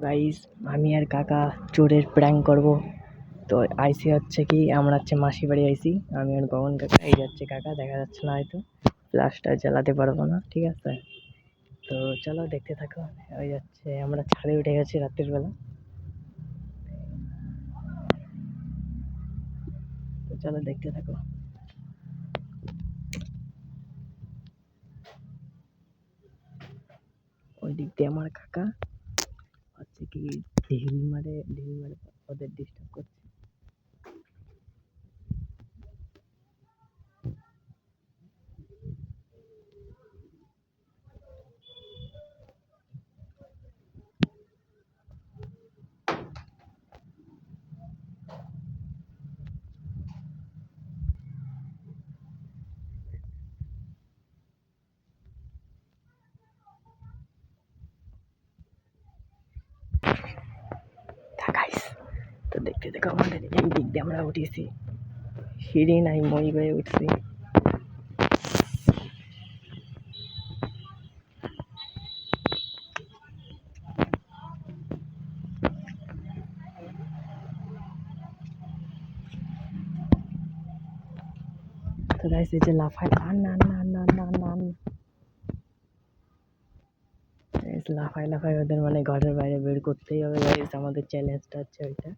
Guys, আমি আর কাকা চোরের প্র্যাঙ্ক করব। তো আইসি হচ্ছে কি, আমরা হচ্ছে মাসি বাড়ি আইসি, আমি আর গগন কাকা। এই যাচ্ছে কাকা, দেখা যাচ্ছে না হয়তো, ফ্ল্যাশটা জ্বালাতে পারবো না, ঠিক আছে? তো চলো দেখতে থাকো। ওই যাচ্ছে, আমরা ছাদে উঠে গেছি রাত্রির বেলা। তো চলো দেখতে থাকো। ওই দিক দিয়ে আমার কাকা হচ্ছে কি ঢিল মারে ওদের ডিস্টার্ব করছে। গাইস, তো দেখতে দেখো, আমাদের এই দিক দিয়ে আমরা উঠেছি, সিঁড়ি নাই, মই বয়ে উঠছি। তো গাইস, এই যে লাফায়, না না না না না না, লাফায় লাফায় ওদের মানে ঘরের বাইরে বের করতেই হবে গাইস। আমাদের চ্যালেঞ্জটা হচ্ছে ওইটা।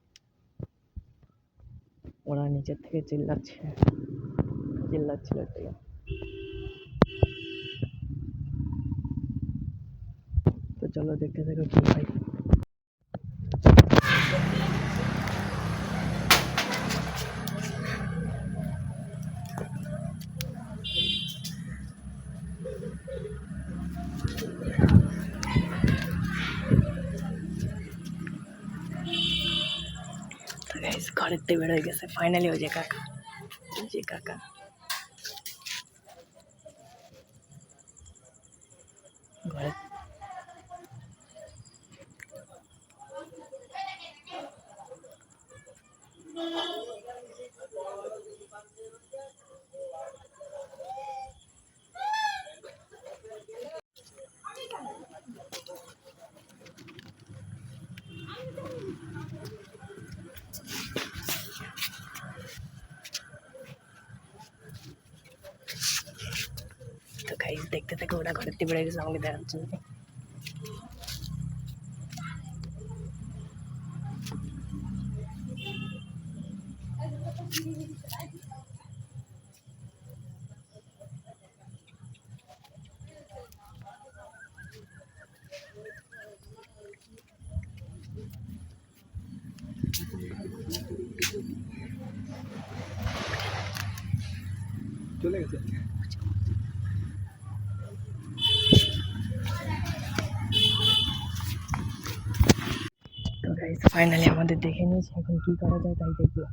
ওরা নিচের থেকে চিল্লাচ্ছিল ঠিক আছে। তো চলো দেখতে থাকো কি হয়। তো গাইস, ঘরের থেকে বের হয়ে গেছে ফাইনালি। ওই যে কাকা, ওই যে কাকা। ঘরে তো গাইস দেখতে থাকো, ওরা ঘরের থেকে বের হয়ে গেছে আমাকে দেখার জন্য। চলে গেছে। তো গাইস ফাইনালি আমাদের দেখে নিয়েছে, এখন কি করা যায় তাই দেখবো।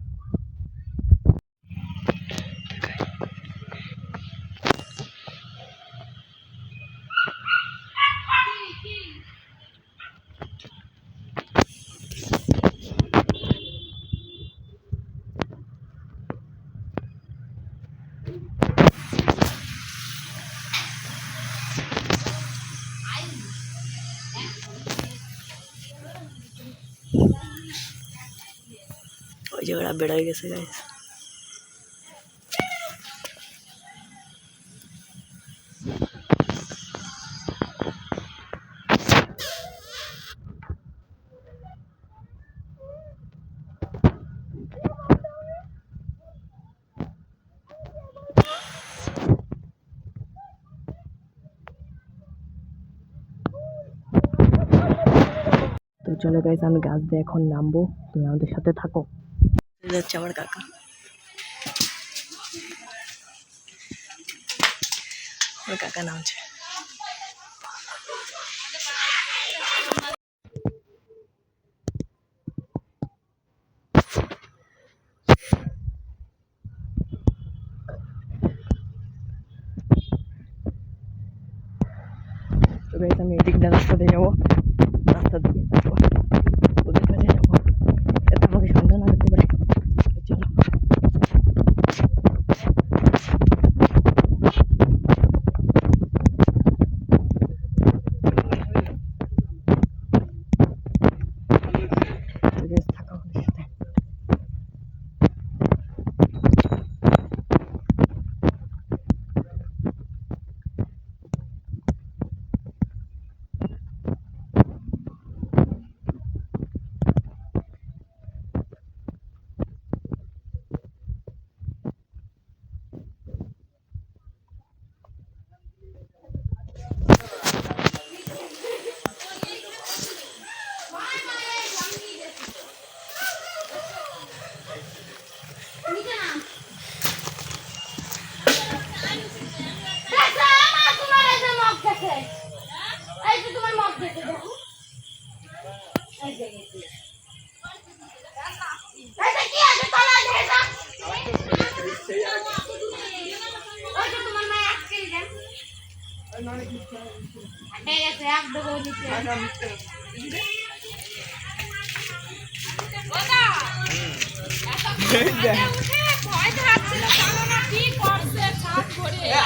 ওই যে ওরা বের হয়ে গেছে গাইস। তো চলো গাইস, আমি গাছ দিয়ে এখন নামবো, তুমি আমাদের সাথে থাকো। যাচ্ছে আমার কাকা। আমার কাকা নামছে। তো গাইস, আমি এদিক দিয়ে রাস্তা দিয়ে যাবো, রাস্তা দিয়ে যাবো, ওদের কাছে যাবো, যাতে আমাকে সন্দেহ না করতে পারে। তো চলো।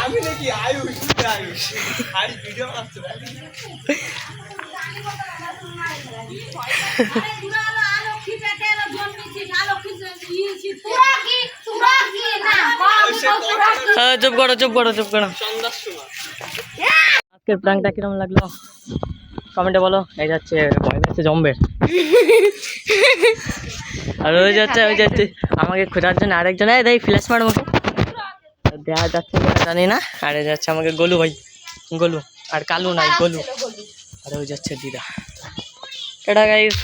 আমি নাকি আয়ুষ আয়ুষ আজ ভিডিও আসছে চুপ করো চুপ করো চুপ করো। আজকের প্রাঙ্কটা কিরকম লাগলো কমেন্টে বলো। এই যাচ্ছে ভয় পাচ্ছে জম্বের, আর ওই যাচ্ছে আমাকে খোঁজার জন্য আরেকজন। এই ফ্ল্যাশ মার মুখে দেওয়া যাচ্ছে কিনা জানি না। আর এই যাচ্ছে আমাকে গোলু ভাই, গোলু আর কালু নাই গোলু। আর ওই যাচ্ছে দিদা। এটা গাইস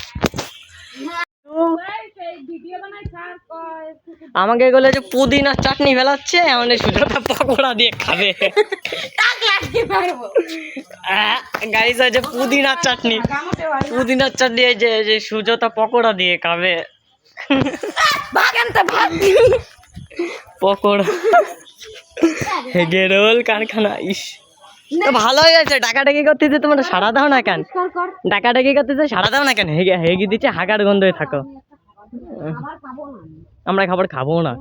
আমাকে বলে যে পুদিনার চাটনি ফেলাচ্ছে, আমাদের সুজাতা পকোড়া দিয়ে খাবে। গাইস আছে পুদিনার চাটনি, পুদিনার চাটনি এই যে সুজাতা পকোড়া দিয়ে খাবে। পকোড়া গেরোল কারখানা। ইস তো ভালো হয়ে গেছে। ডাকাডাকি করতেছে তোমরা সাড়া দাও না কেন? ডাকাডাকি করতেছে সাড়া দাও না কেন? হেগে দিচ্ছে হাগার গন্ধে থাকো। আমরা খাবার খাবো না।